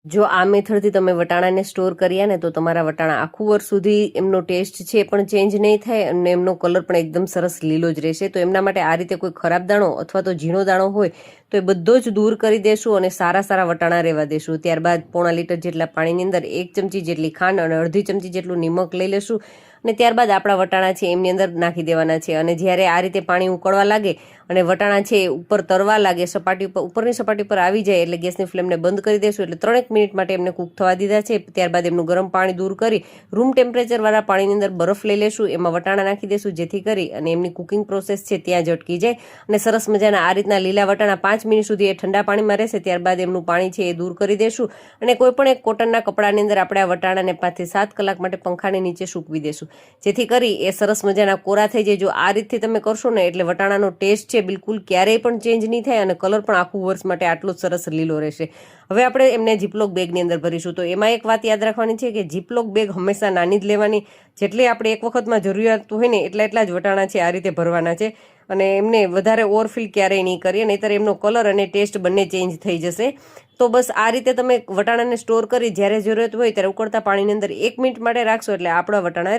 જો આ મેથડથી તમે વટાણાને સ્ટોર કર્યા ને તો તમારા વટાણા આખું વર્ષ સુધી એમનો ટેસ્ટ છે પણ ચેન્જ નહીં થાય અને એમનો કલર પણ એકદમ સરસ લીલો જ રહેશે. તો એમના માટે આ રીતે કોઈ ખરાબ દાણો અથવા તો ઝીણો દાણો હોય તો એ બધો જ દૂર કરી દેશું અને સારા સારા વટાણા રહેવા દેશું. ત્યારબાદ પોણા લીટર જેટલા પાણીની અંદર 1 ચમચી જેટલી ખાંડ અને અડધી ચમચી જેટલું નિમક લઈ લેશું અને ત્યારબાદ આપણા વટાણા છે એમની અંદર નાખી દેવાના છે. અને જ્યારે આ રીતે પાણી ઉકળવા લાગે અને વટાણા છે ઉપર તરવા લાગે, ઉપરની સપાટી પર આવી જાય એટલે ગેસની ફ્લેમને બંધ કરી દેશું. એટલે 3 મિનિટ માટે એમને કૂક થવા દીધા છે. ત્યારબાદ એમનું ગરમ પાણી દૂર કરી રૂમ ટેમ્પરેચરવાળા પાણીની અંદર બરફ લઈ લેશું, એમાં વટાણા નાખી દેશું જેથી કરી અને એમની કુકિંગ પ્રોસેસ છે ત્યાં જ અટકી જાય અને સરસ મજાના આ રીતના લીલા વટાણા 5 મિનિટ સુધી એ ઠંડા પાણીમાં રહેશે. ત્યારબાદ એમનું પાણી છે એ દૂર કરી દેશું અને કોઈ પણ એક કોટનના કપડાની અંદર આપણે આ વટાણાને 5 થી 7 કલાક માટે પંખાની નીચે સૂકવી દેશું જેથી કરી એ સરસ મજાના કોરા થઈ જાય. જો આ રીતથી તમે કરશો ને એટલે વટાણાનો ટેસ્ટ છે બિલકુલ ક્યારેય પણ ચેન્જ નહીં થાય અને કલર પણ આખું વર્ષ માટે આટલો જ સરસ લીલો રહેશે. હવે આપણે એમને જીપલોક બેગની અંદર ભરીશું. તો એમાં એક વાત યાદ રાખવાની છે કે જીપલોક બેગ હંમેશા નાની જ લેવાની. જેટલી આપણે એક વખતમાં જરૂરિયાત હોય ને એટલા જ વટાણા છે આ રીતે ભરવાના છે અને એમને વધારે ઓવરફિલ ક્યારેય નહીં કરીએ, નહીંતર એમનો કલર અને ટેસ્ટ બંને ચેન્જ થઈ જશે. તો બસ આ રીતે તમે વટાણાને સ્ટોર કરી જ્યારે જરૂરત હોય ત્યારે ઉકળતા પાણીની અંદર 1 મિનિટ માટે રાખશો એટલે આપણા વટાણા